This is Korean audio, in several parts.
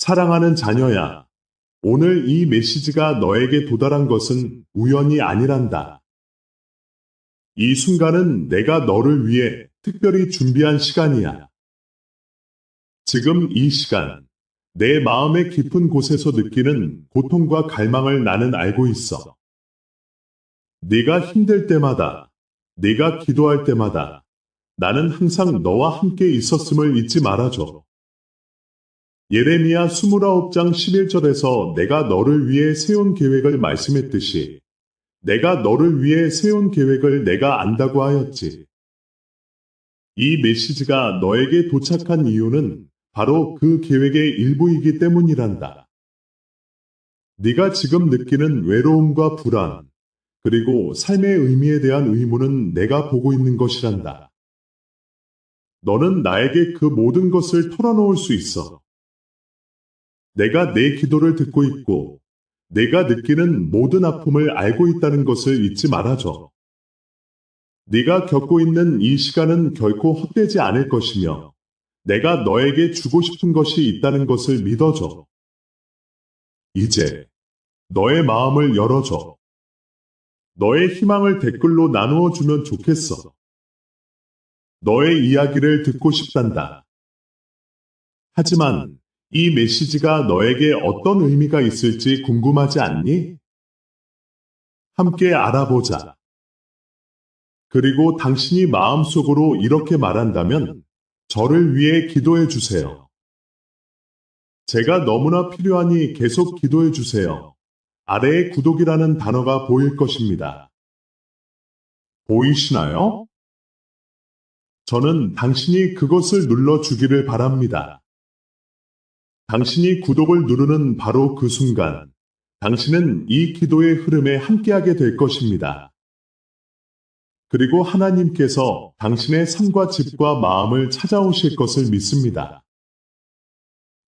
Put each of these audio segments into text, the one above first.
사랑하는 자녀야, 오늘 이 메시지가 너에게 도달한 것은 우연이 아니란다. 이 순간은 내가 너를 위해 특별히 준비한 시간이야. 지금 이 시간, 내 마음의 깊은 곳에서 느끼는 고통과 갈망을 나는 알고 있어. 네가 힘들 때마다, 네가 기도할 때마다 나는 항상 너와 함께 있었음을 잊지 말아줘. 예레미야 29장 11절에서 내가 너를 위해 세운 계획을 말씀했듯이 내가 너를 위해 세운 계획을 내가 안다고 하였지. 이 메시지가 너에게 도착한 이유는 바로 그 계획의 일부이기 때문이란다. 네가 지금 느끼는 외로움과 불안, 그리고 삶의 의미에 대한 의문은 내가 보고 있는 것이란다. 너는 나에게 그 모든 것을 털어놓을 수 있어. 내가 내 기도를 듣고 있고, 내가 느끼는 모든 아픔을 알고 있다는 것을 잊지 말아줘. 네가 겪고 있는 이 시간은 결코 헛되지 않을 것이며, 내가 너에게 주고 싶은 것이 있다는 것을 믿어줘. 이제 너의 마음을 열어줘. 너의 희망을 댓글로 나누어 주면 좋겠어. 너의 이야기를 듣고 싶단다. 하지만 이 메시지가 너에게 어떤 의미가 있을지 궁금하지 않니? 함께 알아보자. 그리고 당신이 마음속으로 이렇게 말한다면 저를 위해 기도해 주세요. 제가 너무나 필요하니 계속 기도해 주세요. 아래에 구독이라는 단어가 보일 것입니다. 보이시나요? 저는 당신이 그것을 눌러주기를 바랍니다. 당신이 구독을 누르는 바로 그 순간, 당신은 이 기도의 흐름에 함께하게 될 것입니다. 그리고 하나님께서 당신의 삶과 집과 마음을 찾아오실 것을 믿습니다.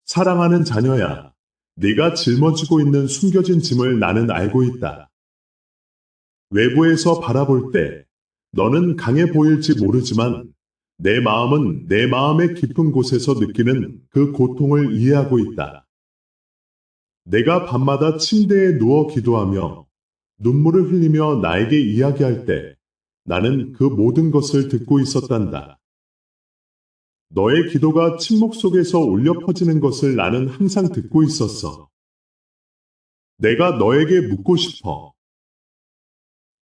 사랑하는 자녀야, 네가 짊어지고 있는 숨겨진 짐을 나는 알고 있다. 외부에서 바라볼 때 너는 강해 보일지 모르지만 내 마음은 내 마음의 깊은 곳에서 느끼는 그 고통을 이해하고 있다. 내가 밤마다 침대에 누워 기도하며 눈물을 흘리며 나에게 이야기할 때 나는 그 모든 것을 듣고 있었단다. 너의 기도가 침묵 속에서 울려 퍼지는 것을 나는 항상 듣고 있었어. 내가 너에게 묻고 싶어.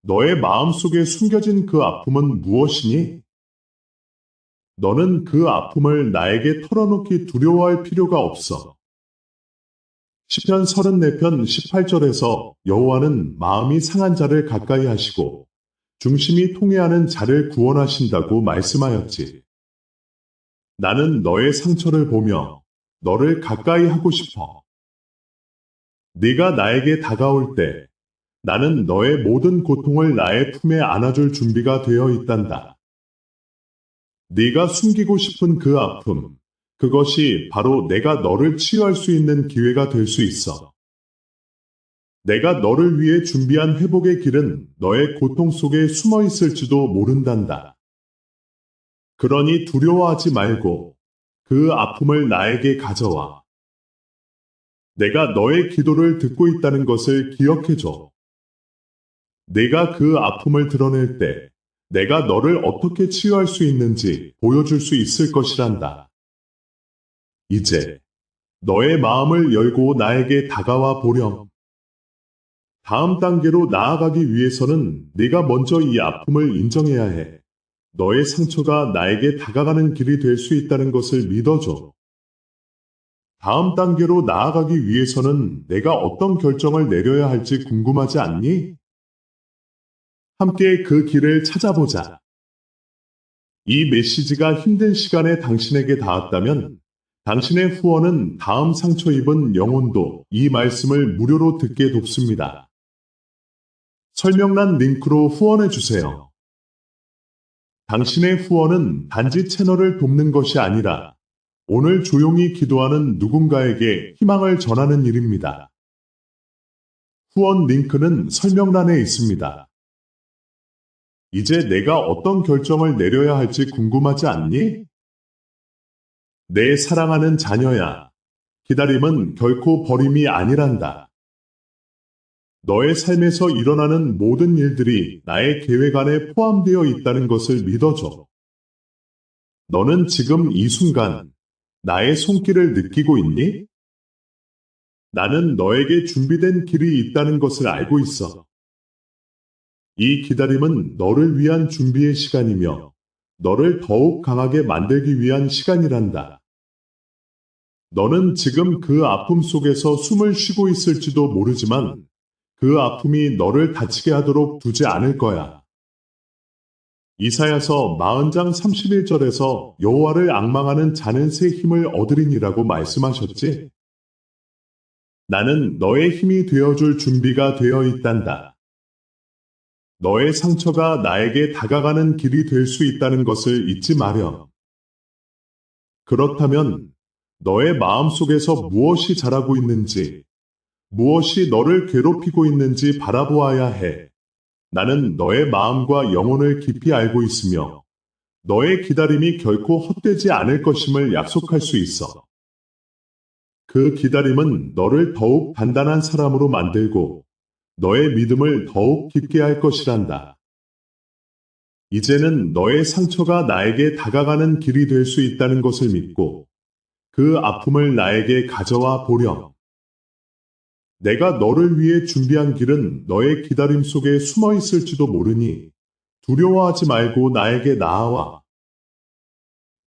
너의 마음속에 숨겨진 그 아픔은 무엇이니? 너는 그 아픔을 나에게 털어놓기 두려워할 필요가 없어. 시편 34편 18절에서 여호와는 마음이 상한 자를 가까이 하시고 중심이 통회하는 자를 구원하신다고 말씀하였지. 나는 너의 상처를 보며 너를 가까이 하고 싶어. 네가 나에게 다가올 때 나는 너의 모든 고통을 나의 품에 안아줄 준비가 되어 있단다. 네가 숨기고 싶은 그 아픔, 그것이 바로 내가 너를 치유할 수 있는 기회가 될 수 있어. 내가 너를 위해 준비한 회복의 길은 너의 고통 속에 숨어 있을지도 모른단다. 그러니 두려워하지 말고 그 아픔을 나에게 가져와. 내가 너의 기도를 듣고 있다는 것을 기억해줘. 내가 그 아픔을 드러낼 때 내가 너를 어떻게 치유할 수 있는지 보여줄 수 있을 것이란다. 이제 너의 마음을 열고 나에게 다가와 보렴. 다음 단계로 나아가기 위해서는 네가 먼저 이 아픔을 인정해야 해. 너의 상처가 나에게 다가가는 길이 될 수 있다는 것을 믿어줘. 다음 단계로 나아가기 위해서는 내가 어떤 결정을 내려야 할지 궁금하지 않니? 함께 그 길을 찾아보자. 이 메시지가 힘든 시간에 당신에게 닿았다면 당신의 후원은 다음 상처 입은 영혼도 이 말씀을 무료로 듣게 돕습니다. 설명란 링크로 후원해 주세요. 당신의 후원은 단지 채널을 돕는 것이 아니라 오늘 조용히 기도하는 누군가에게 희망을 전하는 일입니다. 후원 링크는 설명란에 있습니다. 이제 내가 어떤 결정을 내려야 할지 궁금하지 않니? 내 사랑하는 자녀야, 기다림은 결코 버림이 아니란다. 너의 삶에서 일어나는 모든 일들이 나의 계획 안에 포함되어 있다는 것을 믿어줘. 너는 지금 이 순간 나의 손길을 느끼고 있니? 나는 너에게 준비된 길이 있다는 것을 알고 있어. 이 기다림은 너를 위한 준비의 시간이며 너를 더욱 강하게 만들기 위한 시간이란다. 너는 지금 그 아픔 속에서 숨을 쉬고 있을지도 모르지만 그 아픔이 너를 다치게 하도록 두지 않을 거야. 이사야서 40장 31절에서 여호와를 앙망하는 자는 새 힘을 얻으리니라고 말씀하셨지? 나는 너의 힘이 되어줄 준비가 되어 있단다. 너의 상처가 나에게 다가가는 길이 될 수 있다는 것을 잊지 마렴. 그렇다면 너의 마음속에서 무엇이 자라고 있는지, 무엇이 너를 괴롭히고 있는지 바라보아야 해. 나는 너의 마음과 영혼을 깊이 알고 있으며 너의 기다림이 결코 헛되지 않을 것임을 약속할 수 있어. 그 기다림은 너를 더욱 단단한 사람으로 만들고 너의 믿음을 더욱 깊게 할 것이란다. 이제는 너의 상처가 나에게 다가가는 길이 될 수 있다는 것을 믿고 그 아픔을 나에게 가져와 보렴. 내가 너를 위해 준비한 길은 너의 기다림 속에 숨어 있을지도 모르니 두려워하지 말고 나에게 나아와.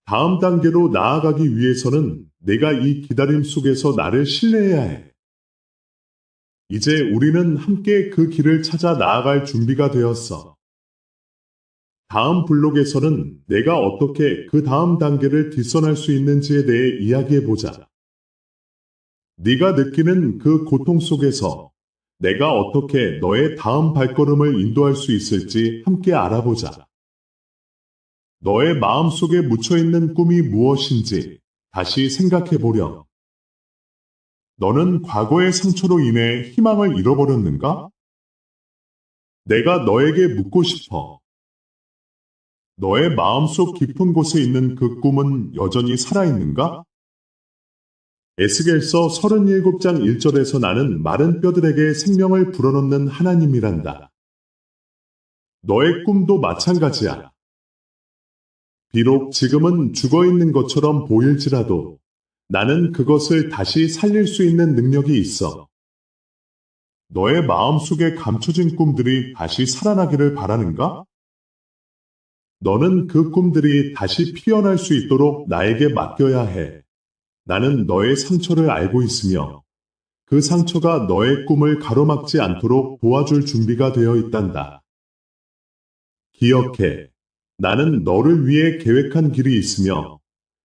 다음 단계로 나아가기 위해서는 내가 이 기다림 속에서 나를 신뢰해야 해. 이제 우리는 함께 그 길을 찾아 나아갈 준비가 되었어. 다음 블록에서는 내가 어떻게 그 다음 단계를 뒷선할 수 있는지에 대해 이야기해보자. 네가 느끼는 그 고통 속에서 내가 어떻게 너의 다음 발걸음을 인도할 수 있을지 함께 알아보자. 너의 마음속에 묻혀있는 꿈이 무엇인지 다시 생각해보렴. 너는 과거의 상처로 인해 희망을 잃어버렸는가? 내가 너에게 묻고 싶어. 너의 마음속 깊은 곳에 있는 그 꿈은 여전히 살아있는가? 에스겔서 37장 1절에서 나는 마른 뼈들에게 생명을 불어넣는 하나님이란다. 너의 꿈도 마찬가지야. 비록 지금은 죽어있는 것처럼 보일지라도 나는 그것을 다시 살릴 수 있는 능력이 있어. 너의 마음속에 감춰진 꿈들이 다시 살아나기를 바라는가? 너는 그 꿈들이 다시 피어날 수 있도록 나에게 맡겨야 해. 나는 너의 상처를 알고 있으며 그 상처가 너의 꿈을 가로막지 않도록 도와줄 준비가 되어 있단다. 기억해. 나는 너를 위해 계획한 길이 있으며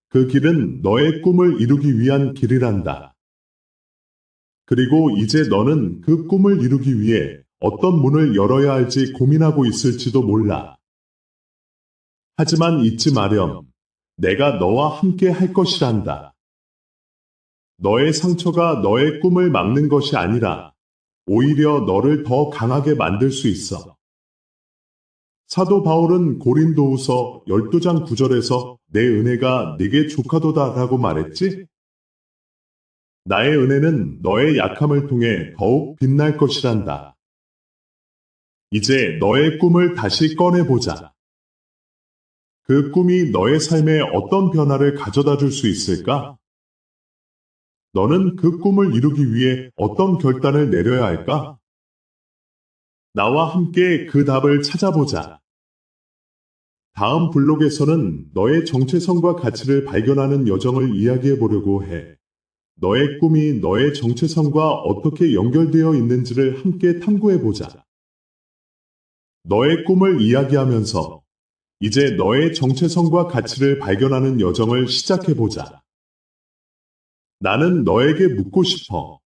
그 길은 너의 꿈을 이루기 위한 길이란다. 그리고 이제 너는 그 꿈을 이루기 위해 어떤 문을 열어야 할지 고민하고 있을지도 몰라. 하지만 잊지 마렴. 내가 너와 함께 할 것이란다. 너의 상처가 너의 꿈을 막는 것이 아니라 오히려 너를 더 강하게 만들 수 있어. 사도 바울은 고린도후서 12장 9절에서 내 은혜가 네게 족하도다라고 말했지? 나의 은혜는 너의 약함을 통해 더욱 빛날 것이란다. 이제 너의 꿈을 다시 꺼내보자. 그 꿈이 너의 삶에 어떤 변화를 가져다 줄 수 있을까? 너는 그 꿈을 이루기 위해 어떤 결단을 내려야 할까? 나와 함께 그 답을 찾아보자. 다음 블록에서는 너의 정체성과 가치를 발견하는 여정을 이야기해 보려고 해. 너의 꿈이 너의 정체성과 어떻게 연결되어 있는지를 함께 탐구해 보자. 너의 꿈을 이야기하면서 이제 너의 정체성과 가치를 발견하는 여정을 시작해 보자. 나는 너에게 묻고 싶어.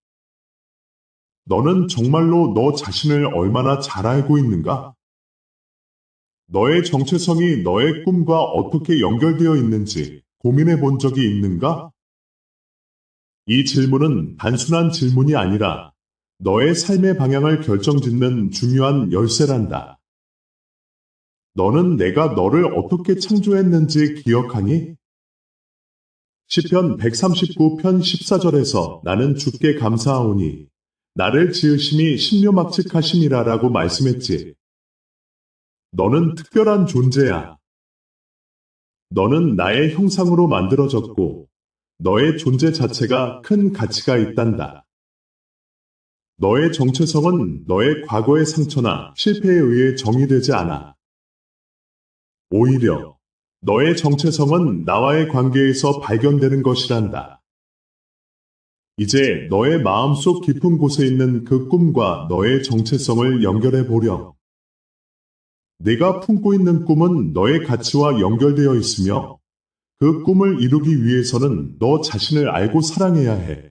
너는 정말로 너 자신을 얼마나 잘 알고 있는가? 너의 정체성이 너의 꿈과 어떻게 연결되어 있는지 고민해 본 적이 있는가? 이 질문은 단순한 질문이 아니라 너의 삶의 방향을 결정짓는 중요한 열쇠란다. 너는 내가 너를 어떻게 창조했는지 기억하니? 시편 139편 14절에서 나는 주께 감사하오니 나를 지으심이 신묘막측하심이라라고 말씀했지. 너는 특별한 존재야. 너는 나의 형상으로 만들어졌고 너의 존재 자체가 큰 가치가 있단다. 너의 정체성은 너의 과거의 상처나 실패에 의해 정의되지 않아. 오히려 너의 정체성은 나와의 관계에서 발견되는 것이란다. 이제 너의 마음속 깊은 곳에 있는 그 꿈과 너의 정체성을 연결해 보렴. 네가 품고 있는 꿈은 너의 가치와 연결되어 있으며 그 꿈을 이루기 위해서는 너 자신을 알고 사랑해야 해.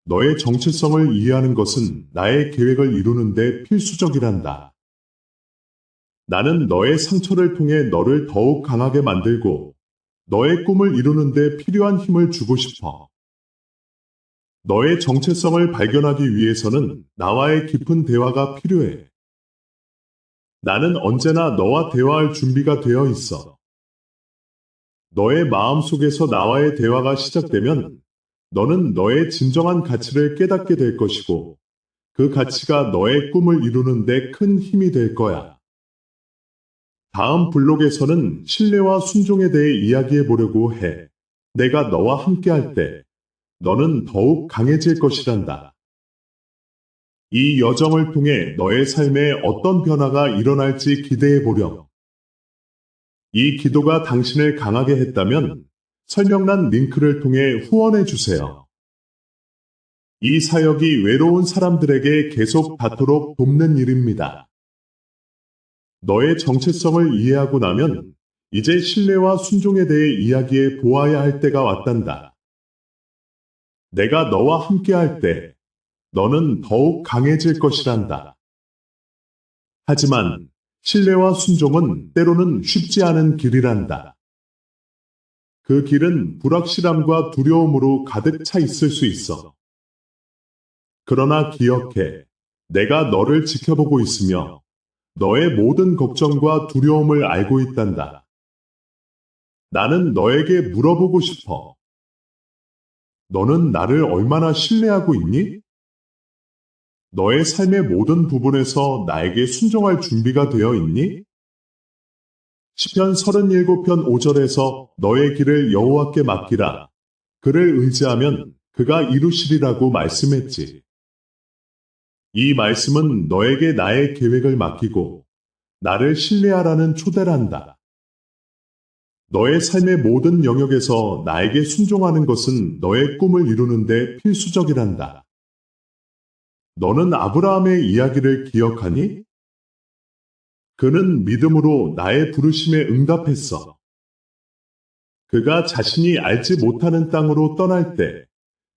너의 정체성을 이해하는 것은 나의 계획을 이루는 데 필수적이란다. 나는 너의 상처를 통해 너를 더욱 강하게 만들고 너의 꿈을 이루는 데 필요한 힘을 주고 싶어. 너의 정체성을 발견하기 위해서는 나와의 깊은 대화가 필요해. 나는 언제나 너와 대화할 준비가 되어 있어. 너의 마음속에서 나와의 대화가 시작되면 너는 너의 진정한 가치를 깨닫게 될 것이고 그 가치가 너의 꿈을 이루는 데 큰 힘이 될 거야. 다음 블록에서는 신뢰와 순종에 대해 이야기해 보려고 해. 내가 너와 함께 할 때 너는 더욱 강해질 것이란다. 이 여정을 통해 너의 삶에 어떤 변화가 일어날지 기대해 보렴. 이 기도가 당신을 강하게 했다면 설명란 링크를 통해 후원해 주세요. 이 사역이 외로운 사람들에게 계속 닿도록 돕는 일입니다. 너의 정체성을 이해하고 나면 이제 신뢰와 순종에 대해 이야기해 보아야 할 때가 왔단다. 내가 너와 함께 할 때 너는 더욱 강해질 것이란다. 하지만 신뢰와 순종은 때로는 쉽지 않은 길이란다. 그 길은 불확실함과 두려움으로 가득 차 있을 수 있어. 그러나 기억해. 내가 너를 지켜보고 있으며 너의 모든 걱정과 두려움을 알고 있단다. 나는 너에게 물어보고 싶어. 너는 나를 얼마나 신뢰하고 있니? 너의 삶의 모든 부분에서 나에게 순종할 준비가 되어 있니? 시편 37편 5절에서 너의 길을 여호와께 맡기라. 그를 의지하면 그가 이루시리라고 말씀했지. 이 말씀은 너에게 나의 계획을 맡기고 나를 신뢰하라는 초대란다. 너의 삶의 모든 영역에서 나에게 순종하는 것은 너의 꿈을 이루는 데 필수적이란다. 너는 아브라함의 이야기를 기억하니? 그는 믿음으로 나의 부르심에 응답했어. 그가 자신이 알지 못하는 땅으로 떠날 때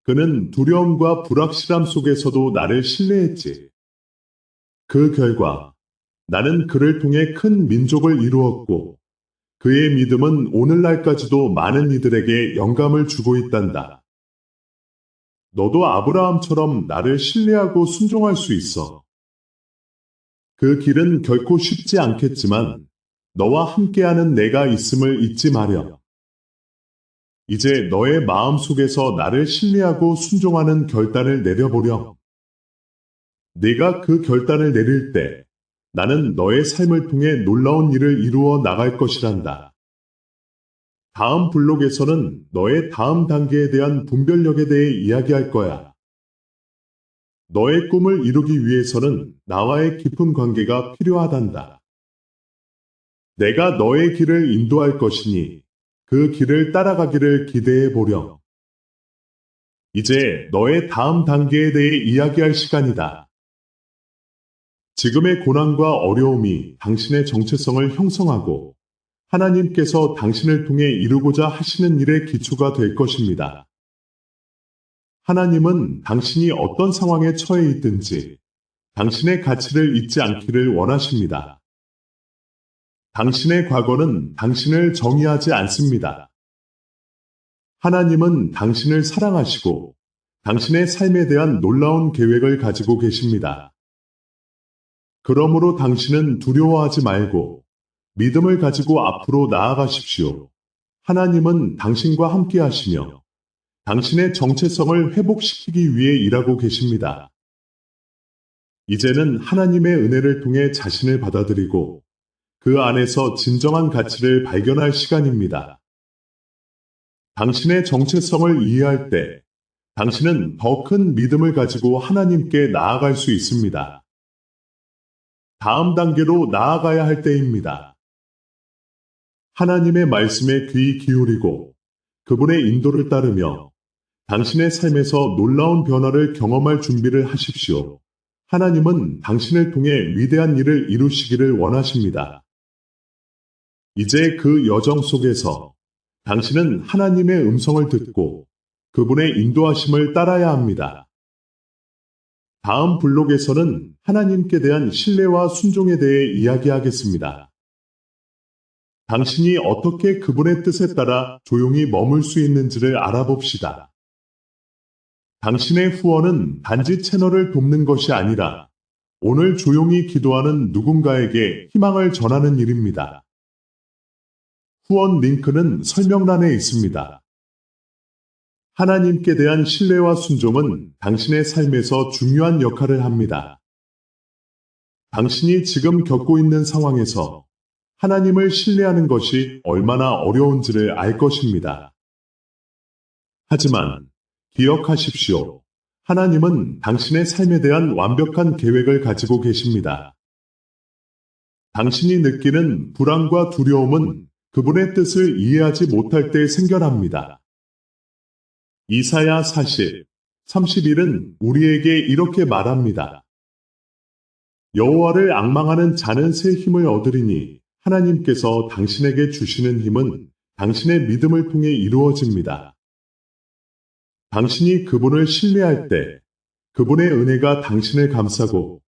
그는 두려움과 불확실함 속에서도 나를 신뢰했지. 그 결과 나는 그를 통해 큰 민족을 이루었고 그의 믿음은 오늘날까지도 많은 이들에게 영감을 주고 있단다. 너도 아브라함처럼 나를 신뢰하고 순종할 수 있어. 그 길은 결코 쉽지 않겠지만 너와 함께하는 내가 있음을 잊지 마렴. 이제 너의 마음 속에서 나를 신뢰하고 순종하는 결단을 내려보렴. 네가 그 결단을 내릴 때 나는 너의 삶을 통해 놀라운 일을 이루어 나갈 것이란다. 다음 블록에서는 너의 다음 단계에 대한 분별력에 대해 이야기할 거야. 너의 꿈을 이루기 위해서는 나와의 깊은 관계가 필요하단다. 내가 너의 길을 인도할 것이니 그 길을 따라가기를 기대해 보렴. 이제 너의 다음 단계에 대해 이야기할 시간이다. 지금의 고난과 어려움이 당신의 정체성을 형성하고 하나님께서 당신을 통해 이루고자 하시는 일의 기초가 될 것입니다. 하나님은 당신이 어떤 상황에 처해 있든지 당신의 가치를 잊지 않기를 원하십니다. 당신의 과거는 당신을 정의하지 않습니다. 하나님은 당신을 사랑하시고 당신의 삶에 대한 놀라운 계획을 가지고 계십니다. 그러므로 당신은 두려워하지 말고 믿음을 가지고 앞으로 나아가십시오. 하나님은 당신과 함께 하시며 당신의 정체성을 회복시키기 위해 일하고 계십니다. 이제는 하나님의 은혜를 통해 자신을 받아들이고 그 안에서 진정한 가치를 발견할 시간입니다. 당신의 정체성을 이해할 때 당신은 더 큰 믿음을 가지고 하나님께 나아갈 수 있습니다. 다음 단계로 나아가야 할 때입니다. 하나님의 말씀에 귀 기울이고 그분의 인도를 따르며 당신의 삶에서 놀라운 변화를 경험할 준비를 하십시오. 하나님은 당신을 통해 위대한 일을 이루시기를 원하십니다. 이제 그 여정 속에서 당신은 하나님의 음성을 듣고 그분의 인도하심을 따라야 합니다. 다음 블록에서는 하나님께 대한 신뢰와 순종에 대해 이야기하겠습니다. 당신이 어떻게 그분의 뜻에 따라 조용히 머물 수 있는지를 알아봅시다. 당신의 후원은 단지 채널을 돕는 것이 아니라 오늘 조용히 기도하는 누군가에게 희망을 전하는 일입니다. 후원 링크는 설명란에 있습니다. 하나님께 대한 신뢰와 순종은 당신의 삶에서 중요한 역할을 합니다. 당신이 지금 겪고 있는 상황에서 하나님을 신뢰하는 것이 얼마나 어려운지를 알 것입니다. 하지만 기억하십시오. 하나님은 당신의 삶에 대한 완벽한 계획을 가지고 계십니다. 당신이 느끼는 불안과 두려움은 그분의 뜻을 이해하지 못할 때 생겨납니다. 이사야 40, 31은 우리에게 이렇게 말합니다. 여호와를 앙망하는 자는 새 힘을 얻으리니 하나님께서 당신에게 주시는 힘은 당신의 믿음을 통해 이루어집니다. 당신이 그분을 신뢰할 때 그분의 은혜가 당신을 감싸고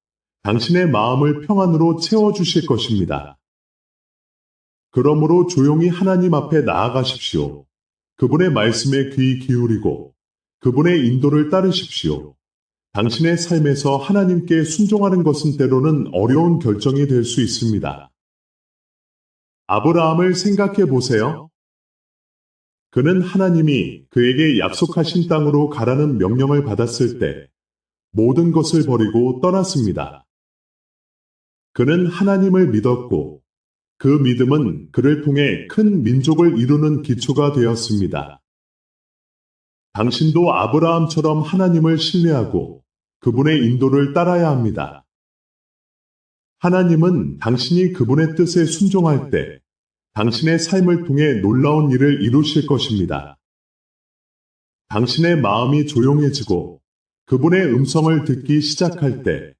당신의 마음을 평안으로 채워주실 것입니다. 그러므로 조용히 하나님 앞에 나아가십시오. 그분의 말씀에 귀 기울이고 그분의 인도를 따르십시오. 당신의 삶에서 하나님께 순종하는 것은 때로는 어려운 결정이 될 수 있습니다. 아브라함을 생각해 보세요. 그는 하나님이 그에게 약속하신 땅으로 가라는 명령을 받았을 때 모든 것을 버리고 떠났습니다. 그는 하나님을 믿었고 그 믿음은 그를 통해 큰 민족을 이루는 기초가 되었습니다. 당신도 아브라함처럼 하나님을 신뢰하고 그분의 인도를 따라야 합니다. 하나님은 당신이 그분의 뜻에 순종할 때 당신의 삶을 통해 놀라운 일을 이루실 것입니다. 당신의 마음이 조용해지고 그분의 음성을 듣기 시작할 때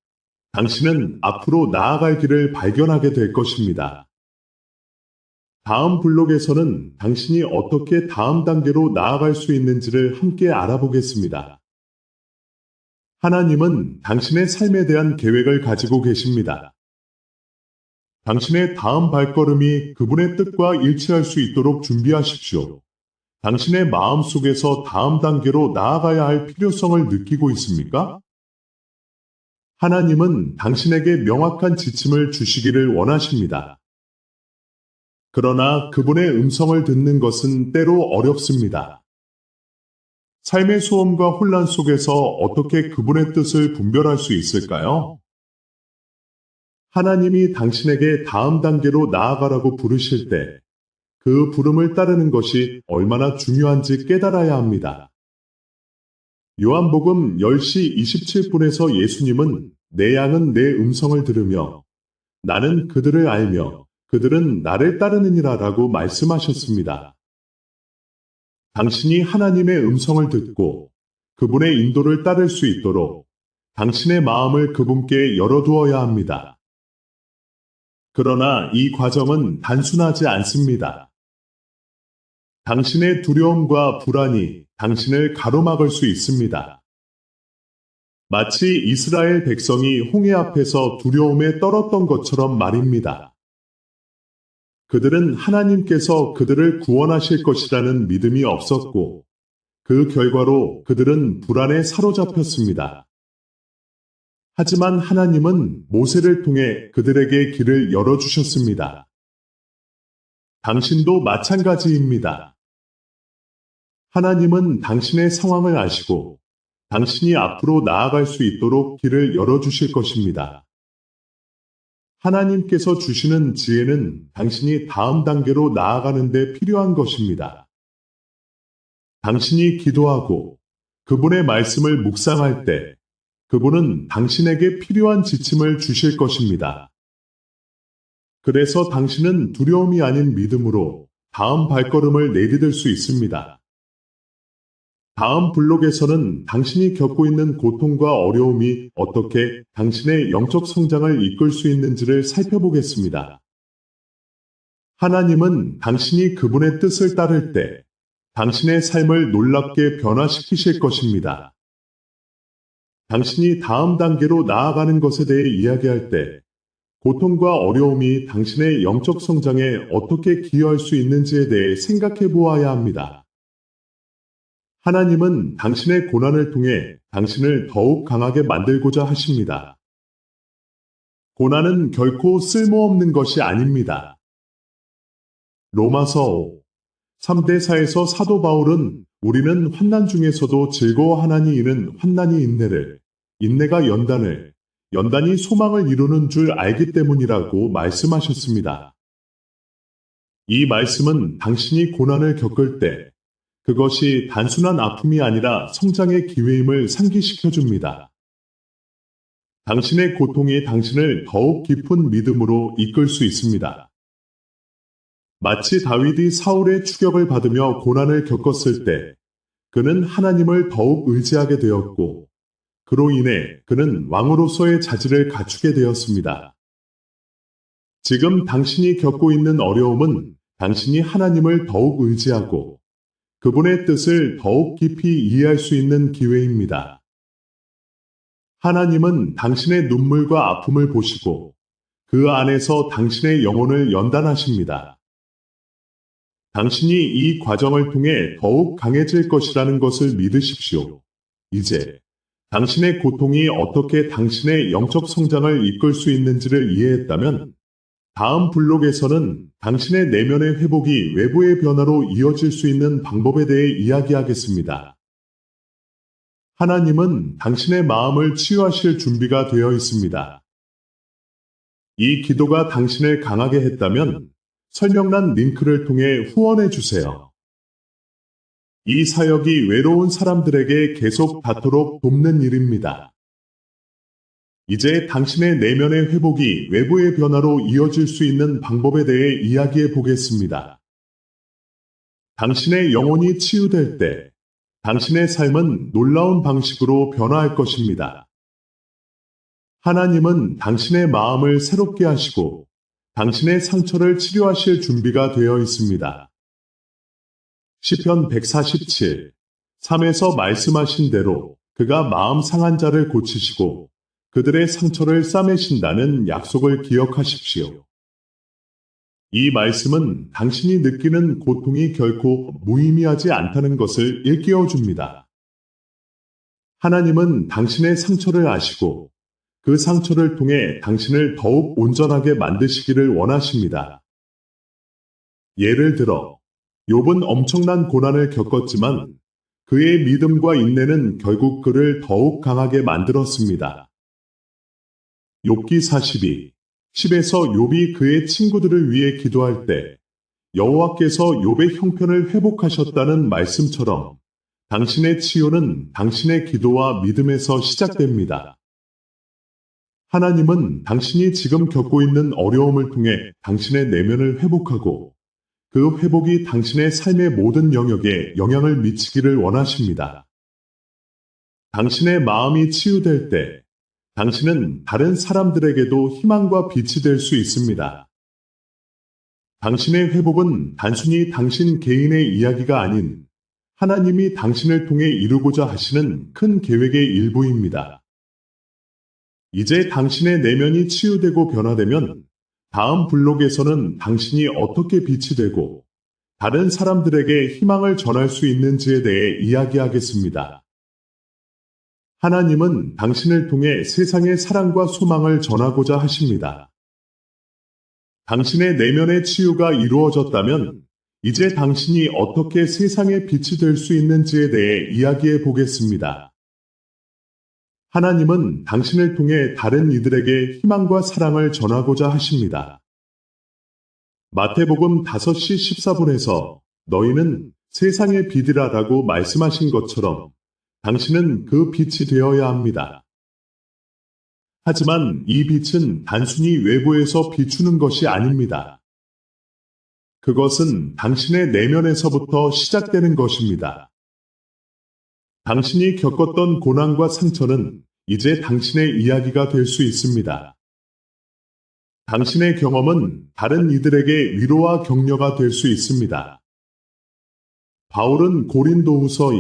당신은 앞으로 나아갈 길을 발견하게 될 것입니다. 다음 블록에서는 당신이 어떻게 다음 단계로 나아갈 수 있는지를 함께 알아보겠습니다. 하나님은 당신의 삶에 대한 계획을 가지고 계십니다. 당신의 다음 발걸음이 그분의 뜻과 일치할 수 있도록 준비하십시오. 당신의 마음 속에서 다음 단계로 나아가야 할 필요성을 느끼고 있습니까? 하나님은 당신에게 명확한 지침을 주시기를 원하십니다. 그러나 그분의 음성을 듣는 것은 때로 어렵습니다. 삶의 소음과 혼란 속에서 어떻게 그분의 뜻을 분별할 수 있을까요? 하나님이 당신에게 다음 단계로 나아가라고 부르실 때 그 부름을 따르는 것이 얼마나 중요한지 깨달아야 합니다. 요한복음 10시 27분에서 예수님은 내 양은 내 음성을 들으며 나는 그들을 알며 그들은 나를 따르느니라 라고 말씀하셨습니다. 당신이 하나님의 음성을 듣고 그분의 인도를 따를 수 있도록 당신의 마음을 그분께 열어두어야 합니다. 그러나 이 과정은 단순하지 않습니다. 당신의 두려움과 불안이 당신을 가로막을 수 있습니다. 마치 이스라엘 백성이 홍해 앞에서 두려움에 떨었던 것처럼 말입니다. 그들은 하나님께서 그들을 구원하실 것이라는 믿음이 없었고 그 결과로 그들은 불안에 사로잡혔습니다. 하지만 하나님은 모세를 통해 그들에게 길을 열어주셨습니다. 당신도 마찬가지입니다. 하나님은 당신의 상황을 아시고 당신이 앞으로 나아갈 수 있도록 길을 열어주실 것입니다. 하나님께서 주시는 지혜는 당신이 다음 단계로 나아가는 데 필요한 것입니다. 당신이 기도하고 그분의 말씀을 묵상할 때 그분은 당신에게 필요한 지침을 주실 것입니다. 그래서 당신은 두려움이 아닌 믿음으로 다음 발걸음을 내디딜 수 있습니다. 다음 블록에서는 당신이 겪고 있는 고통과 어려움이 어떻게 당신의 영적 성장을 이끌 수 있는지를 살펴보겠습니다. 하나님은 당신이 그분의 뜻을 따를 때 당신의 삶을 놀랍게 변화시키실 것입니다. 당신이 다음 단계로 나아가는 것에 대해 이야기할 때 고통과 어려움이 당신의 영적 성장에 어떻게 기여할 수 있는지에 대해 생각해 보아야 합니다. 하나님은 당신의 고난을 통해 당신을 더욱 강하게 만들고자 하십니다. 고난은 결코 쓸모없는 것이 아닙니다. 로마서 3대4에서 사도 바울은 우리는 환난 중에서도 즐거워하나니 이는 환난이 인내를, 인내가 연단을, 연단이 소망을 이루는 줄 알기 때문이라고 말씀하셨습니다. 이 말씀은 당신이 고난을 겪을 때 그것이 단순한 아픔이 아니라 성장의 기회임을 상기시켜 줍니다. 당신의 고통이 당신을 더욱 깊은 믿음으로 이끌 수 있습니다. 마치 다윗이 사울의 추격을 받으며 고난을 겪었을 때 그는 하나님을 더욱 의지하게 되었고 그로 인해 그는 왕으로서의 자질을 갖추게 되었습니다. 지금 당신이 겪고 있는 어려움은 당신이 하나님을 더욱 의지하고 그분의 뜻을 더욱 깊이 이해할 수 있는 기회입니다. 하나님은 당신의 눈물과 아픔을 보시고 그 안에서 당신의 영혼을 연단하십니다. 당신이 이 과정을 통해 더욱 강해질 것이라는 것을 믿으십시오. 이제 당신의 고통이 어떻게 당신의 영적 성장을 이끌 수 있는지를 이해했다면 다음 블록에서는 당신의 내면의 회복이 외부의 변화로 이어질 수 있는 방법에 대해 이야기하겠습니다. 하나님은 당신의 마음을 치유하실 준비가 되어 있습니다. 이 기도가 당신을 강하게 했다면 설명란 링크를 통해 후원해 주세요. 이 사역이 외로운 사람들에게 계속 닿도록 돕는 일입니다. 이제 당신의 내면의 회복이 외부의 변화로 이어질 수 있는 방법에 대해 이야기해 보겠습니다. 당신의 영혼이 치유될 때 당신의 삶은 놀라운 방식으로 변화할 것입니다. 하나님은 당신의 마음을 새롭게 하시고 당신의 상처를 치료하실 준비가 되어 있습니다. 시편 147, 3에서 말씀하신 대로 그가 마음 상한 자를 고치시고 그들의 상처를 싸매신다는 약속을 기억하십시오. 이 말씀은 당신이 느끼는 고통이 결코 무의미하지 않다는 것을 일깨워 줍니다. 하나님은 당신의 상처를 아시고 그 상처를 통해 당신을 더욱 온전하게 만드시기를 원하십니다. 예를 들어, 욥은 엄청난 고난을 겪었지만 그의 믿음과 인내는 결국 그를 더욱 강하게 만들었습니다. 욥기 42, 10에서 욥이 그의 친구들을 위해 기도할 때 여호와께서 욥의 형편을 회복하셨다는 말씀처럼 당신의 치유는 당신의 기도와 믿음에서 시작됩니다. 하나님은 당신이 지금 겪고 있는 어려움을 통해 당신의 내면을 회복하고 그 회복이 당신의 삶의 모든 영역에 영향을 미치기를 원하십니다. 당신의 마음이 치유될 때 당신은 다른 사람들에게도 희망과 빛이 될 수 있습니다. 당신의 회복은 단순히 당신 개인의 이야기가 아닌 하나님이 당신을 통해 이루고자 하시는 큰 계획의 일부입니다. 이제 당신의 내면이 치유되고 변화되면 다음 블록에서는 당신이 어떻게 빛이 되고 다른 사람들에게 희망을 전할 수 있는지에 대해 이야기하겠습니다. 하나님은 당신을 통해 세상의 사랑과 소망을 전하고자 하십니다. 당신의 내면의 치유가 이루어졌다면 이제 당신이 어떻게 세상의 빛이 될 수 있는지에 대해 이야기해 보겠습니다. 하나님은 당신을 통해 다른 이들에게 희망과 사랑을 전하고자 하십니다. 마태복음 5시 14분에서 너희는 세상의 빛이라고 말씀하신 것처럼 당신은 그 빛이 되어야 합니다. 하지만 이 빛은 단순히 외부에서 비추는 것이 아닙니다. 그것은 당신의 내면에서부터 시작되는 것입니다. 당신이 겪었던 고난과 상처는 이제 당신의 이야기가 될 수 있습니다. 당신의 경험은 다른 이들에게 위로와 격려가 될 수 있습니다. 바울은 고린도후서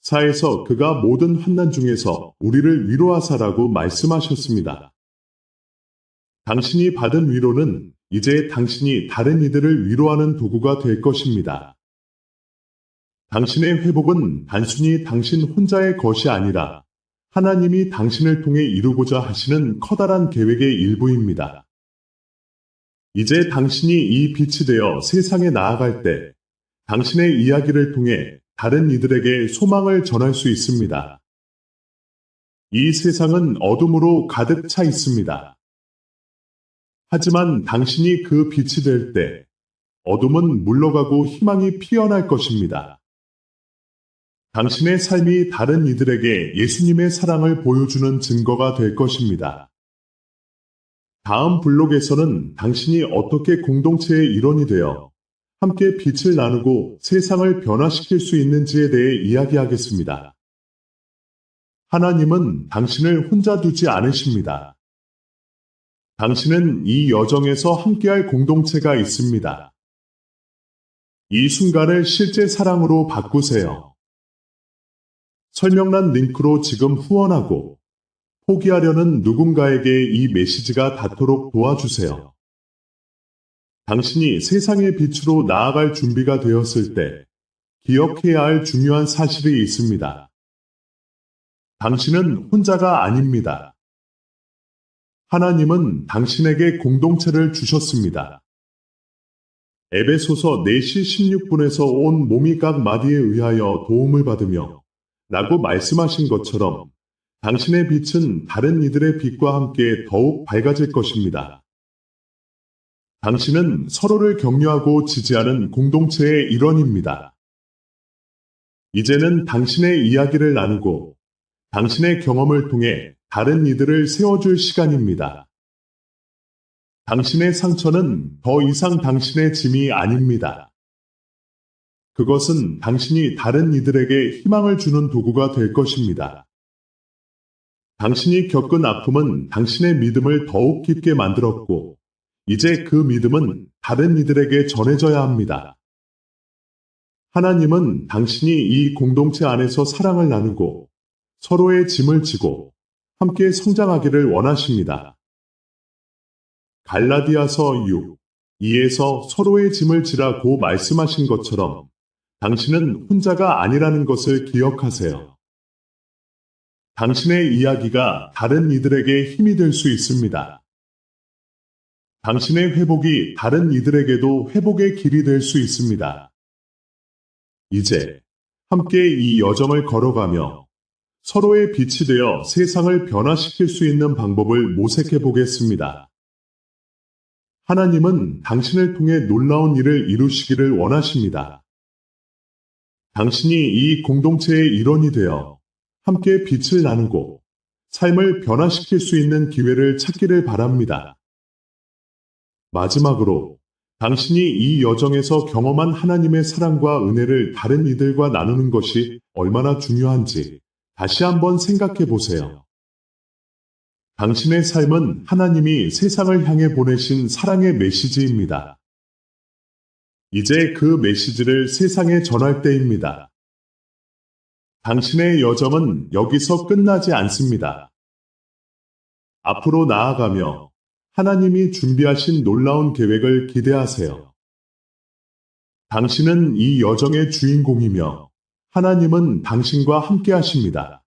1:4에서 그가 모든 환난 중에서 우리를 위로하사라고 말씀하셨습니다. 당신이 받은 위로는 이제 당신이 다른 이들을 위로하는 도구가 될 것입니다. 당신의 회복은 단순히 당신 혼자의 것이 아니라 하나님이 당신을 통해 이루고자 하시는 커다란 계획의 일부입니다. 이제 당신이 이 빛이 되어 세상에 나아갈 때 당신의 이야기를 통해 다른 이들에게 소망을 전할 수 있습니다. 이 세상은 어둠으로 가득 차 있습니다. 하지만 당신이 그 빛이 될 때 어둠은 물러가고 희망이 피어날 것입니다. 당신의 삶이 다른 이들에게 예수님의 사랑을 보여주는 증거가 될 것입니다. 다음 블록에서는 당신이 어떻게 공동체의 일원이 되어 함께 빛을 나누고 세상을 변화시킬 수 있는지에 대해 이야기하겠습니다. 하나님은 당신을 혼자 두지 않으십니다. 당신은 이 여정에서 함께할 공동체가 있습니다. 이 순간을 실제 사랑으로 바꾸세요. 설명란 링크로 지금 후원하고 포기하려는 누군가에게 이 메시지가 닿도록 도와주세요. 당신이 세상의 빛으로 나아갈 준비가 되었을 때 기억해야 할 중요한 사실이 있습니다. 당신은 혼자가 아닙니다. 하나님은 당신에게 공동체를 주셨습니다. 에베소서 4시 16분에서 온 몸이 각 마디에 의하여 도움을 받으며 라고 말씀하신 것처럼 당신의 빛은 다른 이들의 빛과 함께 더욱 밝아질 것입니다. 당신은 서로를 격려하고 지지하는 공동체의 일원입니다. 이제는 당신의 이야기를 나누고 당신의 경험을 통해 다른 이들을 세워줄 시간입니다. 당신의 상처는 더 이상 당신의 짐이 아닙니다. 그것은 당신이 다른 이들에게 희망을 주는 도구가 될 것입니다. 당신이 겪은 아픔은 당신의 믿음을 더욱 깊게 만들었고, 이제 그 믿음은 다른 이들에게 전해져야 합니다. 하나님은 당신이 이 공동체 안에서 사랑을 나누고 서로의 짐을 지고 함께 성장하기를 원하십니다. 갈라디아서 6:2에서 서로의 짐을 지라고 말씀하신 것처럼 당신은 혼자가 아니라는 것을 기억하세요. 당신의 이야기가 다른 이들에게 힘이 될 수 있습니다. 당신의 회복이 다른 이들에게도 회복의 길이 될 수 있습니다. 이제 함께 이 여정을 걸어가며 서로의 빛이 되어 세상을 변화시킬 수 있는 방법을 모색해 보겠습니다. 하나님은 당신을 통해 놀라운 일을 이루시기를 원하십니다. 당신이 이 공동체의 일원이 되어 함께 빛을 나누고 삶을 변화시킬 수 있는 기회를 찾기를 바랍니다. 마지막으로 당신이 이 여정에서 경험한 하나님의 사랑과 은혜를 다른 이들과 나누는 것이 얼마나 중요한지 다시 한번 생각해 보세요. 당신의 삶은 하나님이 세상을 향해 보내신 사랑의 메시지입니다. 이제 그 메시지를 세상에 전할 때입니다. 당신의 여정은 여기서 끝나지 않습니다. 앞으로 나아가며 하나님이 준비하신 놀라운 계획을 기대하세요. 당신은 이 여정의 주인공이며 하나님은 당신과 함께 하십니다.